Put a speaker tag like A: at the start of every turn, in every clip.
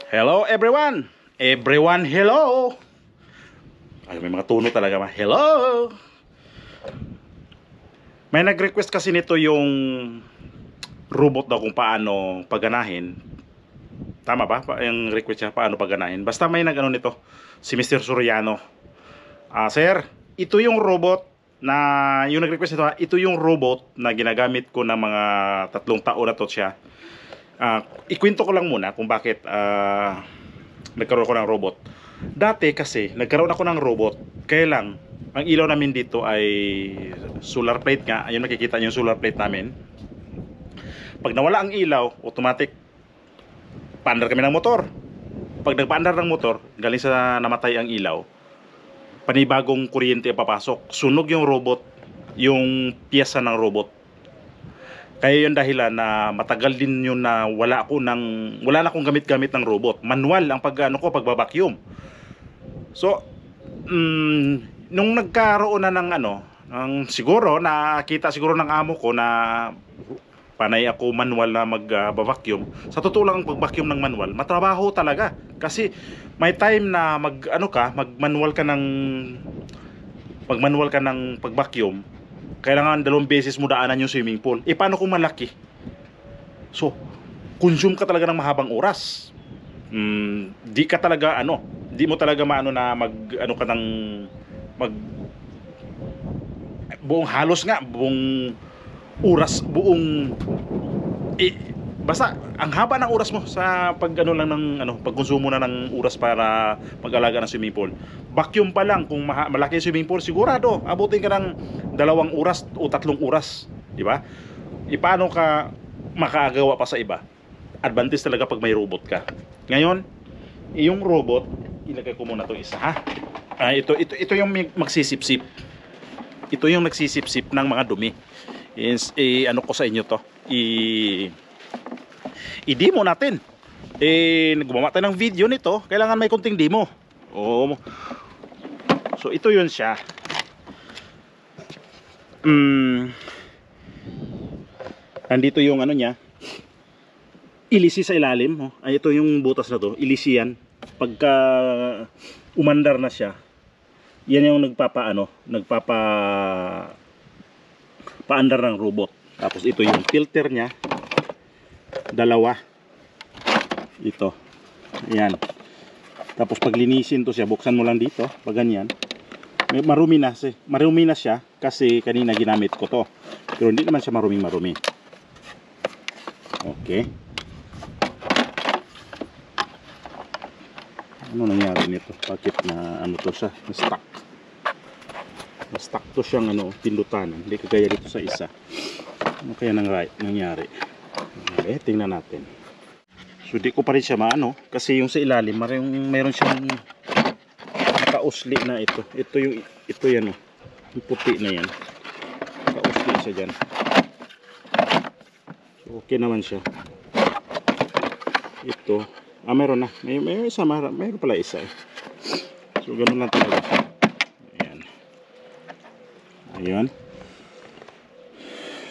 A: Hello everyone! Everyone, hello! Ay, may mga tuno talaga ma. Hello! May nag-request kasi nito yung robot daw kung paano paganahin. Tama ba? Yung request niya paano paganahin. Basta may nag-ano nito, si Mr. Soriano. Sir, ito yung robot na yung nag-request nito, ito yung robot na ginagamit ko ng mga 3 taon na to siya. Ikwento ko lang muna kung bakit nagkaroon ako ng robot. Dati kasi nagkaroon ako ng robot, kaya lang ang ilaw namin dito ay solar plate nga. Ayun, nakikita niyo yung solar plate namin. Pag nawala ang ilaw, automatic paandar kami ng motor. Pag nagpaandar ng motor, galing sa namatay ang ilaw, panibagong kuryente ang papasok. Sunog yung robot, yung piyesa ng robot. Kaya yun dahilan na matagal din yun na wala na akong gamit-gamit ng robot. Manual ang pagbabacuum. So, nung nagkaroon na ng siguro nakita siguro ng amo ko na panay ako manual na mag-vacuum. Sa totoo lang ang pag-vacuum ng manual, matrabaho talaga. Kasi may time na mag-manual ka ng pag-vacuum. Kailangan 2 beses mo daanan yung swimming pool. Paano kung malaki? So, consume ka talaga ng mahabang oras. Di mo talaga maano na buong halos nga, buong oras, basta ang haba ng oras mo sa pagkonsumo na ng oras para mag-alaga ng swimming pool. Vacuum pa lang, kung malaki yung swimming pool, sigurado abutin ka ng 2 oras o 3 oras, di ba? Paano ka makagawa pa sa iba? Advantage talaga pag may robot ka. Ngayon, yung robot, ilagay ko muna 'tong isa, ha. Ito yung magsisip-sip. Ito yung nagsisip-sip ng mga dumi. Ko sa inyo to. I-demo natin. Gumawa tayo ng video nito, kailangan may konting demo. So ito yun siya. Nandito yung niya. Ilisi sa ilalim. Ito yung butas na to. Ilisi yan. Pagka umandar na siya, yan yung paandar ng robot. Tapos ito yung filter nya, 2. Ito. Ayan. Tapos pag linisin to siya, buksan mo lang dito, pag ganyan. Marumi na siya kasi kanina ginamit ko to. Pero hindi naman siya marumi. Okay. Ano nangyari nito? Bakit na to siya? Na-stuck to siyang pindutan. Hindi kagaya dito sa isa. Ano kaya nangyari? Okay, tingnan natin. So di ko pa rin siya kasi yung sa ilalim mayroon siyang nakausli na ito. Ito yan yung puti na yan. Nakausli siya dyan. So okay naman siya. Ito. Meron na. May isa, mayroon pala isa So ganun lang talaga. Ayan.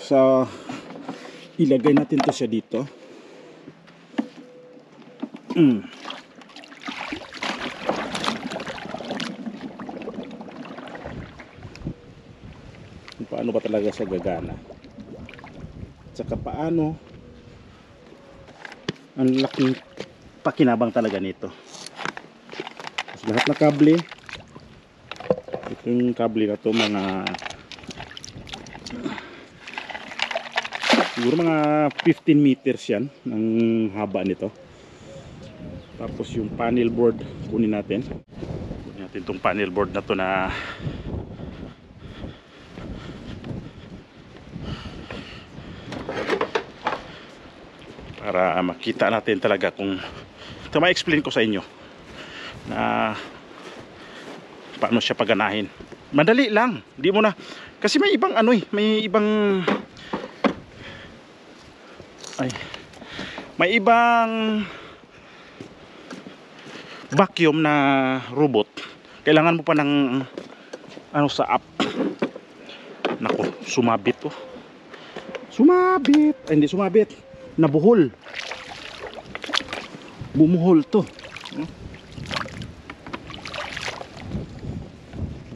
A: So ilagay natin to siya dito. Paano ba talaga siya gagana? Tsaka paano ang laking pakinabang talaga nito. Tapos lahat na kable, itong kable na to siguro mga 15 meters yan ang haba nito. Tapos yung panel board kunin natin itong panel board na to na para makita natin talaga kung ito, ma-explain ko sa inyo na paano siya paganahin. Madali lang, di mo na kasi may ibang may ibang vacuum na robot. Kailangan mo pa ng sa app. Nako, sumabit to. Sumabit. Ay, hindi sumabit. Nabuhol. Bumuhol to.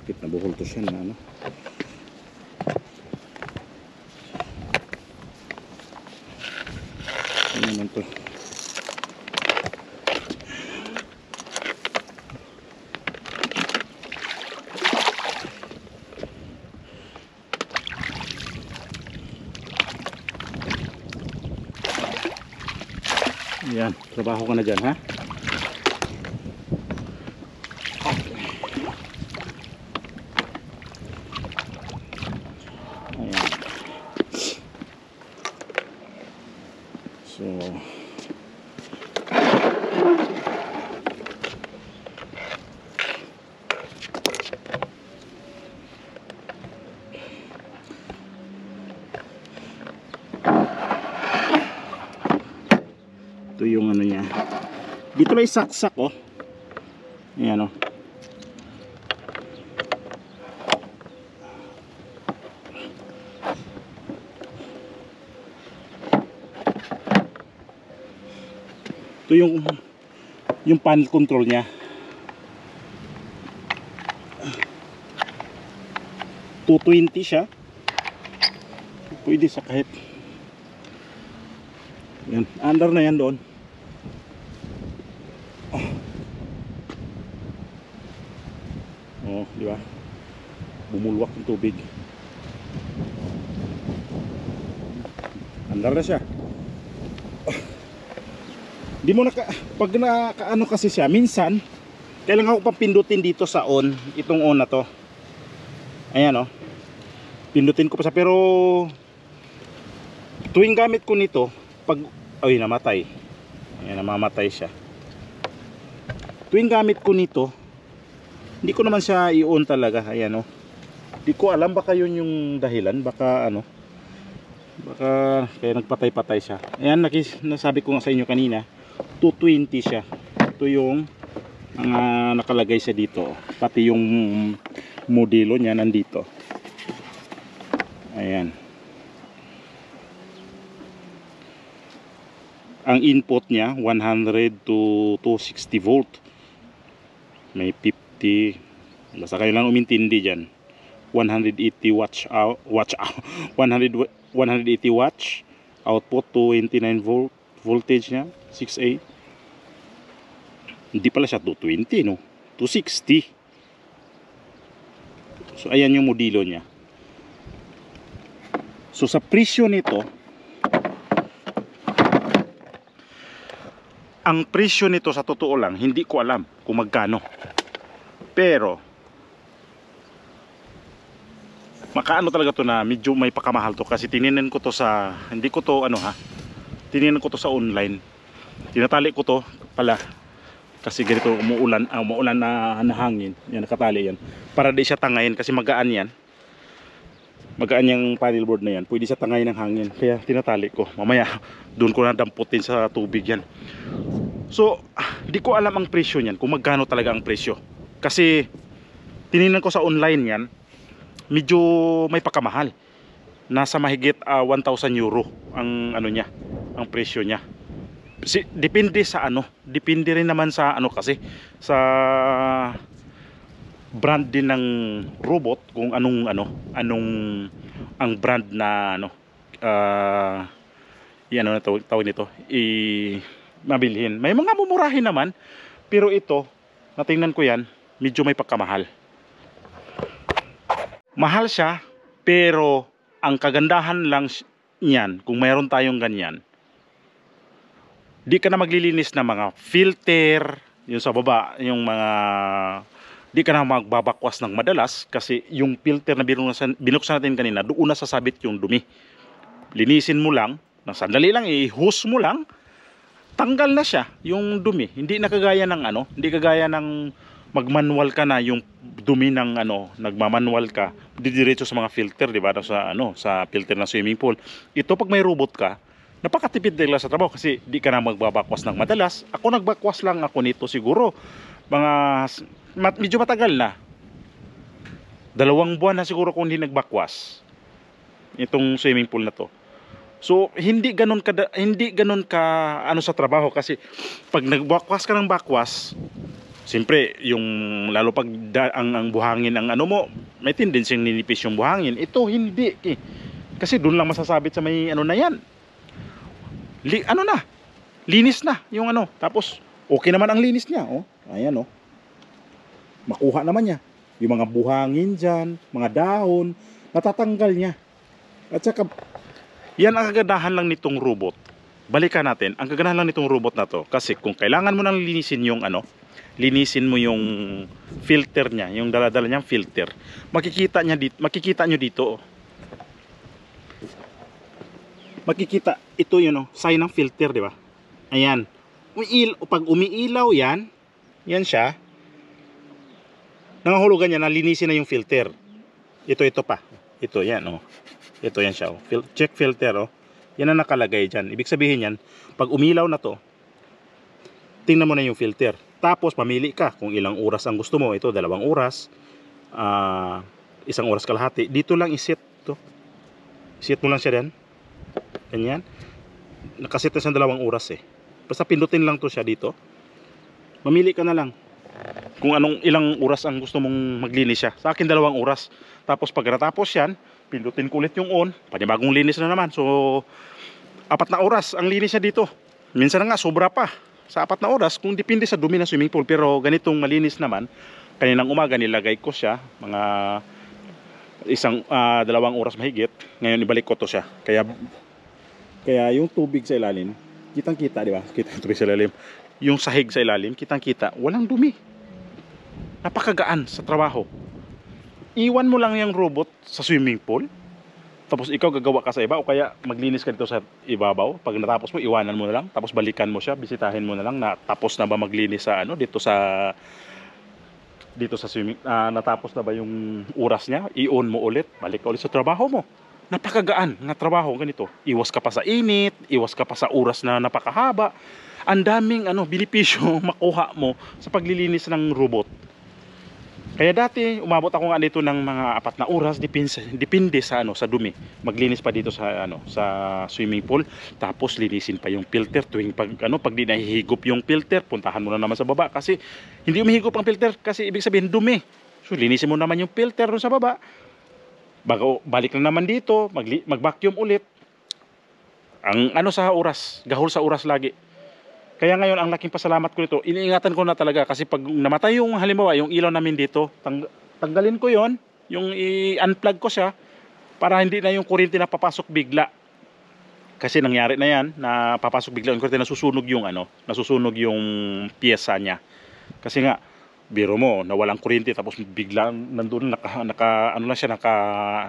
A: Bakit nabuhol to siya na ano? Ano naman to? Yan, trabaho ka na dyan, ha? Okay. Ayan. So ito yung ano niya. Dito may saksak, oh. Ayan, oh. Ito yung panel control niya. 220 siya. Pwede sa kahit yan, under na yan doon. Oh, di ba? Bumulwak yung tubig. Under na siya. Di mo na pag nakaano kasi siya, minsan kailangan ko pang pindutin dito sa on, itong on na to. Ayan, oh. Pindutin ko pa siya, pero tuwing gamit ko nito, pag ay namatay. Ayan, namamatay siya. Tuwing gamit ko nito, hindi ko naman siya i-on talaga. Ayan, oh. Hindi ko alam, baka yun yung dahilan, baka ano, baka kaya nagpatay-patay siya. Ayan, nasabi ko nga sa inyo kanina, 220 siya. Ito yung nakalagay siya dito, pati yung modelo niya nandito. Ayan. Ang input niya 100 to 260 volt. May 50, basta kayo lang umintindi dyan. 180 watts 180 watts output, 29 volt voltage niya, 6A. Hindi pala siya 220, no, 260. So ayan yung modelo niya. So sa presyo nito, ang presyo nito sa totoo lang, hindi ko alam kung magkano. Pero makaano talaga to na medyo may pakamahal to, kasi tininan ko to sa, hindi ko to ano ha, tininan ko to sa online. Tinatali ko to pala kasi ganito umuulan, umuulan na hangin. Yan, nakatali yan para di siya tangayin, kasi magaan yan. Magaan yung paddle board na yan, pwede siya tangayin ng hangin, kaya tinatali ko. Mamaya doon ko na damputin sa tubig yan. So di ko alam ang presyo niyan, kung magkano talaga ang presyo, kasi tininan ko sa online yan, medyo may pakamahal. Nasa mahigit 1,000 euro ang ano niya, ang presyo niya. Depende sa ano, depende rin naman sa ano, kasi sa brand din ng robot, kung anong ang brand na ano, yan ano na tawag nito, mabilhin. May mga mumurahin naman, pero ito natingnan ko yan, medyo may pagkamahal. Mahal siya, pero ang kagandahan lang niyan, kung mayroon tayong ganyan, di ka na maglilinis ng mga filter, yung sa baba, yung mga, di ka na magbabakwas ng madalas, kasi yung filter na binuksan natin kanina, doon na sasabit yung dumi. Linisin mo lang, ng sandali lang, i-hose mo lang, tanggal na siya yung dumi. Hindi na kagaya ng ano, hindi kagaya ng magmanual ka na, yung dumi ng ano, nagmamanual ka, didiretso sa mga filter, di ba? Sa ano, sa filter ng swimming pool. Ito pag may robot ka, napakatipid nila sa trabaho, kasi di ka na magbabakwas ng madalas. Ako nagbakwas lang ako nito siguro mga medyo matagal na. 2 buwan na siguro kung hindi nagbakwas itong swimming pool na to. So hindi ganun ka ano sa trabaho, kasi pag nagbakwas ka ng bakwas, siyempre yung lalo pag ang buhangin ang ano mo, may tendency ninipis yung buhangin. Ito hindi eh. Kasi doon lang masasabit sa may ano na yan. Ano na, linis na yung ano. Tapos okay naman ang linis niya, oh. Ayan, oh. Makuha naman niya yung mga buhangin dyan, mga dahon, natatanggal niya. At saka yan ang kagandahan lang nitong robot. Balikan natin, ang kagandahan lang nitong robot na to, kasi kung kailangan mo nang linisin yung ano, linisin mo yung filter niya, yung dala-dala niyang filter, makikita nyo dito, oh. Makikita ito yun, oh, sign ng filter, di ba? Ayan. Pag umiilaw yan, yan siya. Nangahulugan niya na linisin na yung filter. Ito pa. Ito yan, oh. Ito yan siya, oh. Check filter, oh. Yan ang nakalagay dyan. Ibig sabihin yan, pag umilaw na to, tingnan mo na yung filter. Tapos pamili ka kung ilang oras ang gusto mo. Ito 2 oras, 1 oras kalahati. Dito lang iset to. Iset mo lang siya diyan. Ganyan. Nakaset na sa 2 oras eh. Basta pindutin lang to siya dito. Mamili ka na lang kung ilang oras ang gusto mong maglinis siya. Sa akin 2 oras. Tapos pag natapos yan, pindutin ko ulit yung on, panibagong linis na naman. So 4 na oras ang linis niya dito. Minsan na nga sobra pa sa 4 na oras, kung depende sa dumi ng swimming pool. Pero ganitong malinis naman, kaninang umaga nilagay ko siya mga 2 oras mahigit. Ngayon ibalik ko to siya. Kaya yung tubig sa ilalim, kitang-kita, di ba? Kita yung tubig sa ilalim. Yung sahig sa ilalim, kitang-kita, walang dumi. Napakagaan sa trabaho. Iwan mo lang yung robot sa swimming pool, tapos ikaw gagawa ka sa iba, o kaya maglinis ka dito sa ibabaw. Pag natapos mo, iwanan mo na lang, tapos balikan mo siya, bisitahin mo na lang na tapos na ba maglinis sa ano dito sa swimming, natapos na ba yung oras niya, i-on mo ulit, balik ka ulit sa trabaho mo. Napakagaan nga trabaho ganito. Iwas ka pa sa init, iwas ka pa sa oras na napakahaba. Ang daming benepisyo makuha mo sa paglilinis ng robot. Kaya dati umabot ako nga dito ng mga 4 na oras, depende sa sa dumi. Maglinis pa dito sa sa swimming pool, tapos linisin pa yung filter tuwing pag di nahihigop yung filter, puntahan mo na naman sa baba kasi hindi umihigop ang filter, kasi ibig sabihin dumi. So linisin mo naman yung filter doon sa baba. Bago balik na naman dito, mag-vacuum ulit. Ang sa oras, gahol sa oras lagi. Kaya ngayon ang laking pasalamat ko nito, iniingatan ko na talaga, kasi pag namatay yung halimbawa yung ilaw namin dito, tanggalin ko yon, yung i-unplug ko siya para hindi na yung kuryente na papasok bigla. Kasi nangyari na yan, na papasok bigla yung kuryente, nasusunog yung piyesa niya. Kasi nga biro mo, nawalang kuryente tapos bigla nandoon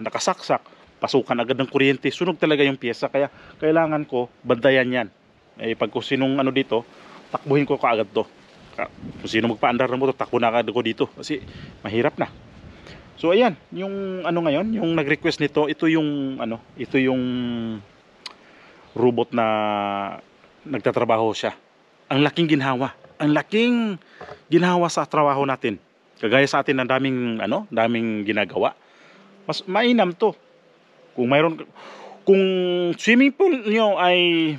A: nakasaksak, pasukan agad ng kuryente, sunog talaga yung piyesa. Kaya kailangan ko bantayan yan. Pag kung sinong dito, takbuhin ko kaagad to. Kung sino magpaandar ng motor, takbo na agad ko dito kasi mahirap na. So ayan, yung ngayon, yung nag-request nito, ito yung robot na nagtatrabaho siya. Ang laking ginhawa sa trabaho natin. Kagaya sa atin, daming ginagawa. Mas mainam to. Kung swimming pool niyo ay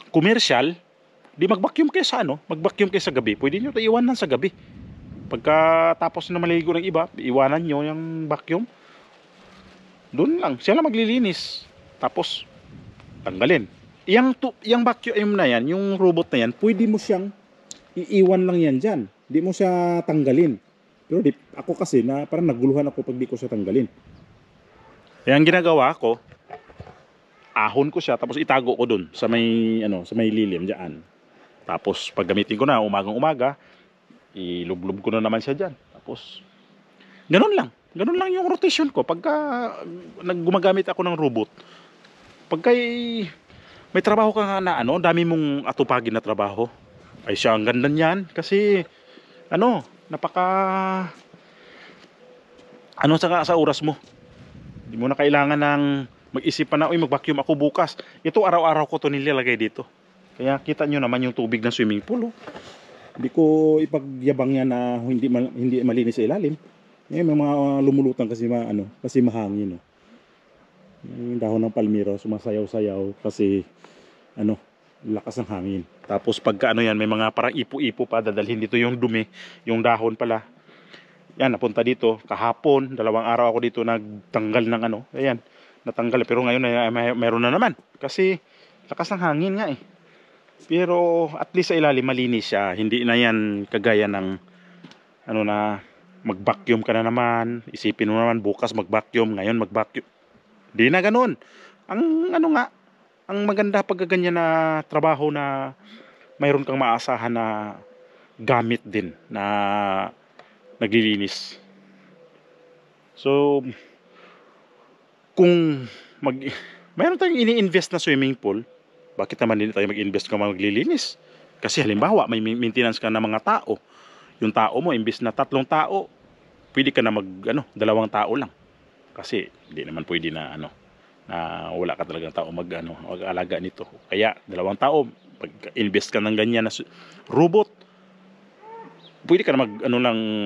A: commercial, di mag-vacuum kayo sa gabi. Pwede nyo ito iwanan sa gabi. Pagkatapos na maligo ng iba, iwanan nyo yung vacuum. Doon lang, siya lang maglilinis. Tapos, tanggalin. Yung vacuum na yan, yung robot na yan, pwede mo siyang iiwan lang yan dyan. Di mo siya tanggalin. Pero ako kasi, parang naguluhan ako pag di ko siya tanggalin. Kaya ang ginagawa ko, ahon ko siya, tapos itago ko dun sa may lilim diyan. Tapos pag gamitin ko na umagang-umaga, ilublob ko na naman siya diyan. Tapos ganun lang yung rotation ko pagka gumagamit ako ng robot. Pagka may trabaho ka nga na dami mong atupagin na trabaho, ay siya ang ganda niyan kasi napaka sa oras mo. Hindi mo na kailangan ng mag-isip pa na, mag-vacuum ako bukas. Ito araw-araw ko to nilalagay dito. Kaya kita nyo naman yung tubig ng swimming pool. Hindi ko ipagyabang yan na hindi malinis sa ilalim. May mga lumulutan kasi mahangin. Yung dahon ng palmiro sumasayaw-sayaw kasi ano, lakas ng hangin. Tapos pagka ano yan, may mga parang ipo-ipo pa dadalhin dito yung dumi, yung dahon pala. Yan, napunta dito kahapon, 2 araw ako dito nagtanggal ng ano, ayan, natanggal. Pero ngayon mayroon na naman kasi lakas ng hangin nga eh. Pero at least sa ilalim malinis siya, hindi na yan kagaya ng ano na mag-vacuum ka na naman, isipin mo naman bukas mag-vacuum, ngayon mag-vacuum. Di na ganun. Ang ano nga, ang maganda pag ganyan na trabaho na mayroon kang maasahan na gamit din na naglilinis. So, kung mayroon tayong ini-invest na swimming pool, bakit naman din tayo mag-invest kung maglilinis? Kasi halimbawa, may maintenance ka na mga tao. Yung tao mo, imbes na 3 tao, pwede ka na2 tao lang. Kasi hindi naman pwede na na wala ka talagang tao mag-alaga nito. Kaya 2 tao, pag invest ka ng ganyan na robot, pwede ka na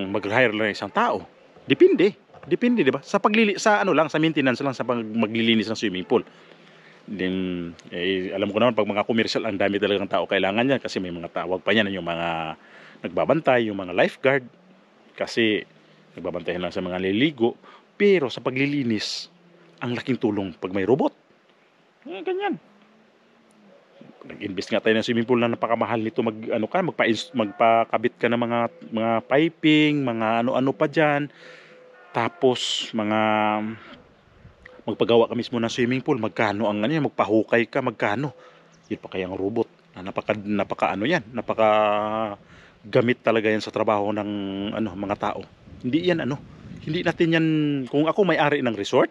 A: mag-hire lang isang tao. Depende, 'di ba? Sa sa maintenance lang, sa maglilinis ng swimming pool. Then alam ko naman pag mga commercial, ang dami talagang tao kailangan yan kasi may mga tawag pa yan, yung mga nagbabantay, yung mga lifeguard, kasi nagbabantay lang sa mga liligo. Pero sa paglilinis, ang laking tulong pag may robot. Ganyan. Nag-invest nga tayo ng swimming pool na napakamahal nito, magpakabit ka ng mga piping, mga ano-ano pa diyan. Tapos magpagawa ka mismo ng swimming pool, magkano ang magpahukay ka, magkano. Yun pa kaya ang robot. Napaka gamit talaga yan sa trabaho ng mga tao. Hindi yan hindi natin yan, kung ako may-ari ng resort,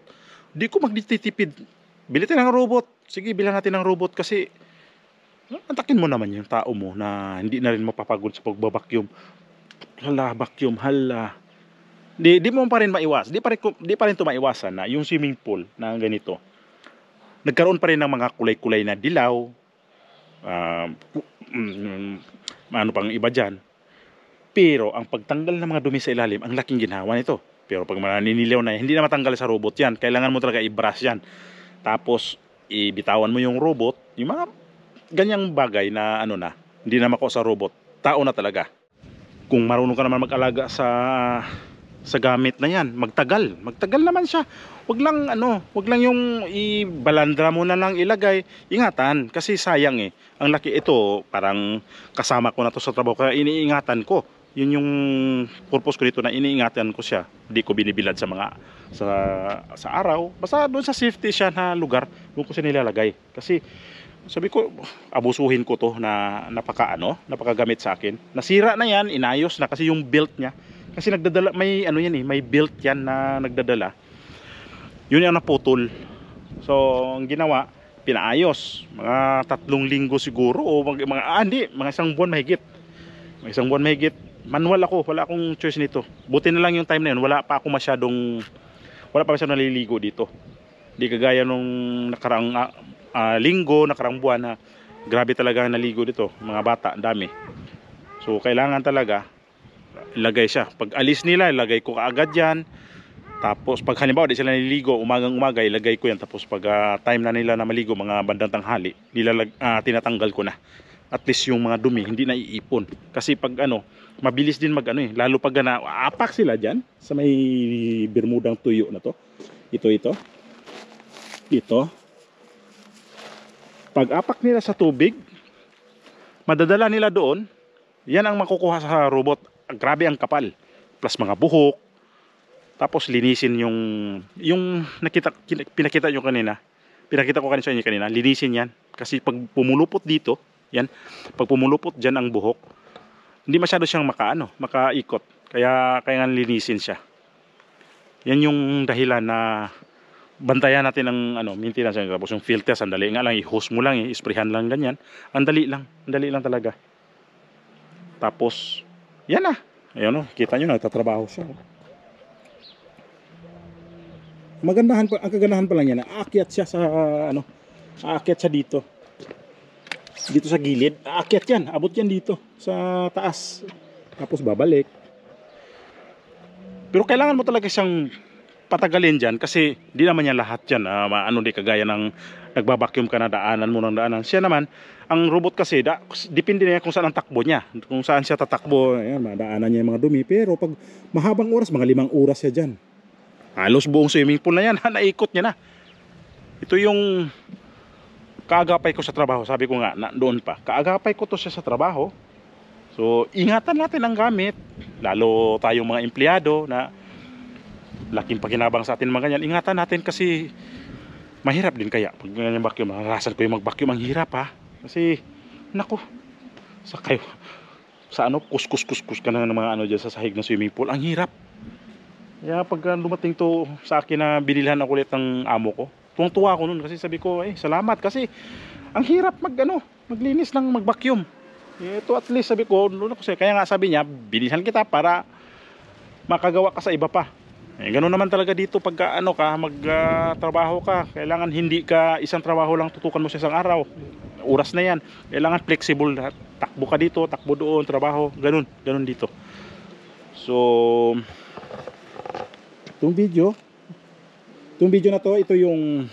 A: di ko magtitipid. Bili tayo ng robot. Sige, bilang natin ng robot kasi antakin mo naman yung tao mo na hindi na rin mapapagod sa pagbabacuum. Vacuum, Di mo pa rin maiwas. Di pa rin to maiwasan na yung swimming pool na ganito. Nagkaroon pa rin ng mga kulay-kulay na dilaw. Ano pang iba dyan. Pero ang pagtanggal ng mga dumi sa ilalim, ang laking ginawa nito. Pero pag mananinilaw na, hindi na matanggal sa robot yan. Kailangan mo talaga i-brush yan. Tapos ibitawan mo yung robot, yung mga ganyang bagay na hindi na mako sa robot. Tao na talaga. Kung marunong ka naman mag-alaga sa gamit na yan, magtagal naman siya. Wag lang yung ibalandra mo na lang ilagay. Ingatan kasi sayang eh. Ang laki ito, parang kasama ko na to sa trabaho kaya iniingatan ko. Yun yung purpose ko dito, na iniingatan ko siya. Hindi ko binibilad sa araw. Basta doon sa safety siya na lugar, doon ko siya nilalagay. Kasi sabi ko, abusuhin ko to na napakagamit sa akin. Nasira na yan, inayos na kasi yung belt niya. Kasi nagdadala, may may belt yan na nagdadala. Yun yung naputol. So, ang ginawa, pinaayos. Mga 3 linggo siguro o mga 1 buwan mahigit. Mga 1 buwan mahigit. Manual ako, wala akong choice nito. Buti na lang yung time na yun, wala pa masyadong naliligo dito. Di kagaya nung nakarang linggo, nakarang buwan na grabe talaga naligo dito. Mga bata, ang dami. So, kailangan talaga ilagay siya. Pag alis nila, ilagay ko kaagad yan. Tapos pag halimbawa di sila naliligo, umagang-umaga, ilagay ko yan. Tapos pag time na nila na maligo, mga bandang tanghali, tinatanggal ko na. At least yung mga dumi hindi na iipon. Kasi pag mabilis din lalo pag apak sila dyan sa may bermudang tuyo na to. Ito. Pag apak nila sa tubig, madadala nila doon. Yan ang makukuha sa robot. Grabe ang kapal. Plus mga buhok. Tapos linisin yung pinakita nyo kanina. Pinakita ko sa inyo kanina. Linisin yan. Kasi pag pumulupot dito, yan. Pag pumulupot dyan ang buhok, hindi masyado siyang makaikot. Kaya nga linisin siya. Yan yung dahilan na bantayan natin ang maintenance. Tapos yung filter, sandali nga lang, i-hose mo lang, i-sprayhan lang ganyan. Ang dali lang talaga. Tapos yan na. Ayun kita nyo, nagtatrabaho siya. Ang kaganahan pa lang yan, aakyat siya aakyat siya dito sa gilid, aakyat yan, abot yan dito sa taas, tapos babalik. Pero kailangan mo talaga siyang patagalin dyan kasi di naman yan lahat dyan ano di kagaya ng nagbabacuum ka na daanan mo ng daanan. Siya naman, ang robot kasi depende na kung saan ang takbo niya, kung saan siya tatakbo. Ayan, madaanan niya yung mga dumi. Pero pag mahabang oras, mga 5 oras siya dyan, halos buong swimming pool na yan naikot niya na. Ito yung kaagapay ko sa trabaho. Sabi ko nga doon pa, kaagapay ko to siya sa trabaho. So ingatan natin ang gamit, lalo tayong mga empleyado na laking pakinabang sa atin mga ganyan. Ingatan natin kasi mahirap din kaya pag ganyan vacuum. Naranasan ko yung mag-vacuum, ang hirap ha. Kasi nako, sa kayo sa ano, kuskus ka na ng mga ano dyan sa sahig ng swimming pool, ang hirap. Kaya pag dumating to sa akin na binilhan ako ulit ng amo ko, tuwang-tuwa ako nun kasi sabi ko salamat kasi ang hirap maglinis ng mag-vacuum. Ito at least sabi ko, kaya nga sabi niya, bilisan kita para makagawa ka sa iba pa. Ganoon naman talaga dito pag magtrabaho ka. Kailangan hindi ka isang trabaho lang tutukan mo sa isang araw. Oras na yan. Kailangan flexible. Takbo ka dito, takbo doon, trabaho. Ganun dito. So, itong video na to, ito yung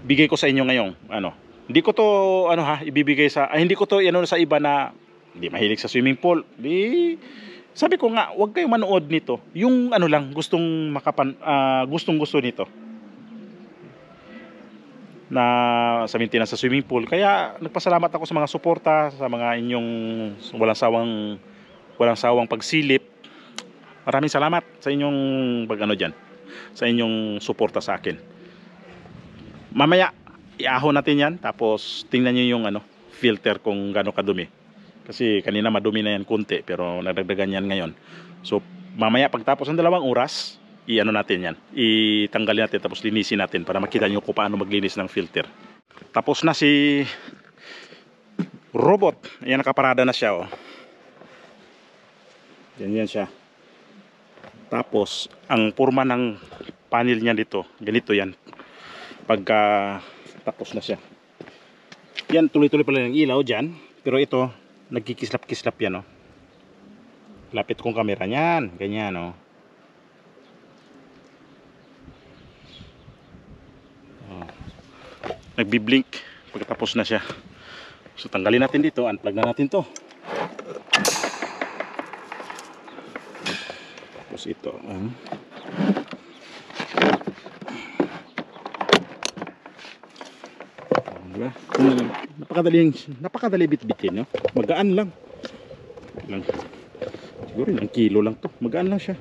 A: bigay ko sa inyo ngayong hindi ko to ibibigay sa hindi ko to sa iba na hindi mahilig sa swimming pool. Sabi ko nga, huwag kayong manood nito. Yung lang gustong gusto nito na sa maintenance sa swimming pool. Kaya nagpasalamat ako sa mga suporta, sa mga inyong walang sawang pagsilip. Maraming salamat sa inyong diyan, sa inyong suporta sa akin. Mamaya iahon natin yan, tapos tingnan niyo yung filter kung gaano kadumi. Kasi kanina madumi na yan kunti, pero nadagdagan yan ngayon. So mamaya pagtapos ng 2 oras, natin yan, itanggalin natin, tapos linisin natin para makita nyo kung paano maglinis ng filter. Tapos na si robot. Ayan, nakaparada na siya yan siya. Tapos ang forma ng panel niya dito, ganito yan pagka tapos na siya. Yan, tuloy-tuloy pala ng ilaw dyan. Pero ito, nagkikislap-kislap yan Lapit kong camera niyan, ganyan nagbi-blink pagkatapos na siya. So tanggalin natin dito, unplug na natin to. Tapos ito diba? Napakadali bitbitin magaan lang. Siguro 1 kilo lang to, magaan lang siya.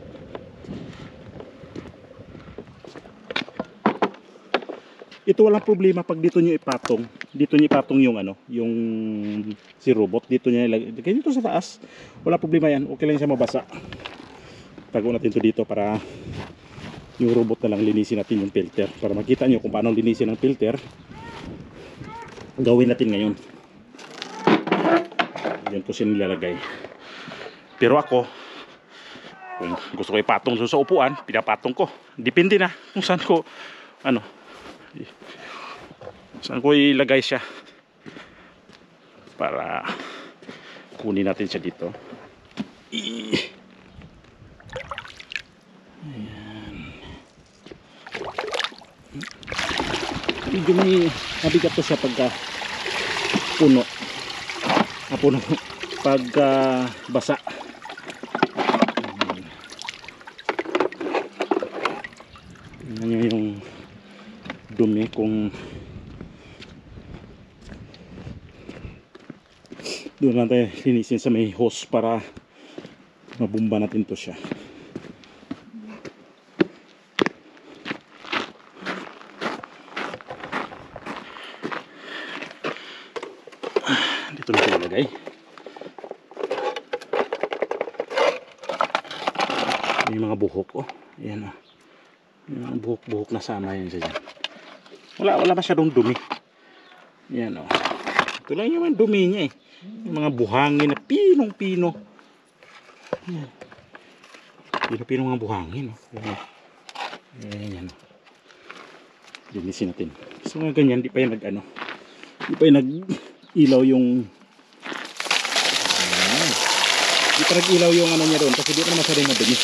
A: Ito walang problema pag dito nyo ipatong yung yung si robot, dito nyo ilagay ganito sa taas, wala problema yan, okay lang siya mabasa. Tago natin to dito para yung robot na lang linisin natin yung filter, para makita nyo kung paano linisin ang filter. Gawin natin ngayon. Yan po siya nilalagay. Pero ako, kung gusto ko ipatong sa upuan, pinapatong ko. Depende na kung saan ko saan ko ilagay siya para kunin natin siya dito. Ayan. Medyo may mabigat to siya pagka puno pagka basa. Tingnan nyo yung dumi kung doon lang tayo linisin sa may hose para mabumba natin to siya. Dito natin ilagay. May mga buhok ayan may mga buhok na sama yun siya dyan. Wala masyadong dumi. Yan ito lang yung dumi niya yung mga buhangin na pinong-pino. Pinong-pino mga buhangin yan. Linisin natin. So mga ganyan, di pa yung nag-ilaw yung di pa nag-ilaw yung niya doon kasi di pa naman masyadong madumi.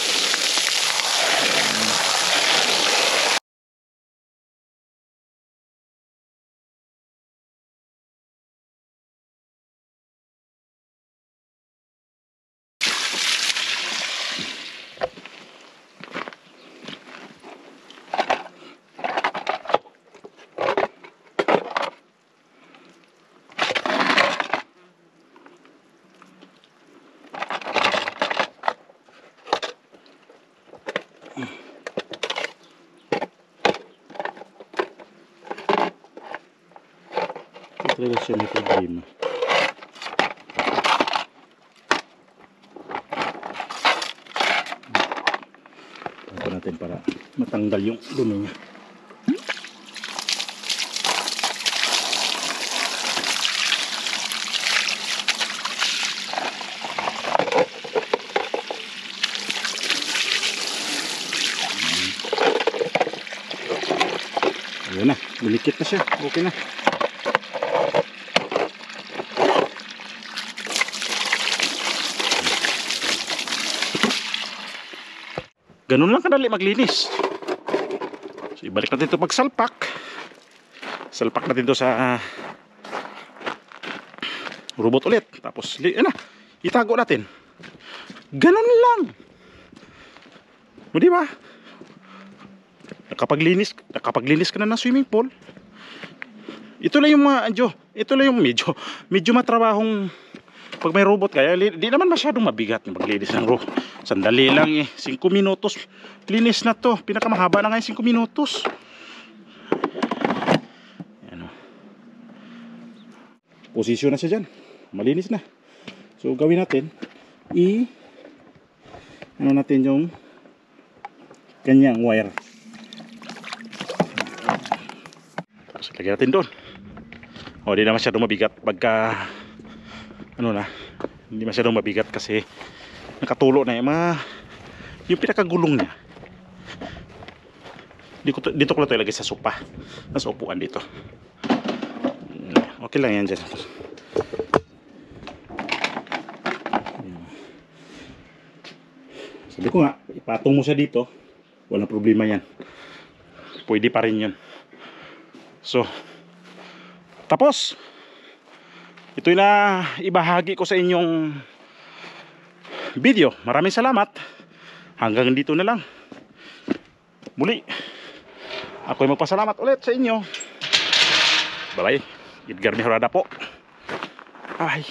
A: talaga siya may problema. Ito natin para matanggal yung dumi niya. Ayan na, lulikit na siya. Okay na. Ganun lang kadali maglinis. So, ibalik natin ito pagsalpak. Salpak natin ito sa robot ulit. Tapos, na, itago natin. Ganun lang. O, di ba? Nakapaglinis ka na ng swimming pool. Ito lang yung ito lang yung medyo matrabahong pag may robot kaya di naman masyadong mabigat yung maglinis ng robot. Sandali lang 5 minutos linis na to. Pinakamahaba na nga yung 5 minutos. Ayan o. Posisyon na siya dyan. Malinis na. So gawin natin ano natin yung kanyang wire. So lagyan natin doon. O di na masyadong mabigat pagka hindi masyadong mabigat kasi nakatulo na yung pinakagulong niya. Dito ko lang ito ilagay sa sopa, nasa upuan dito. Okay lang yan dyan. Sabi ko nga, ipatong mo siya dito, walang problema yan, pwede pa rin yun. So tapos ito na ibahagi ko sa inyong video. Maraming salamat. Hanggang dito na lang. Muli ako'y magpasalamat ulit sa inyo. Bye bye. Edgar Mejorada po. Bye.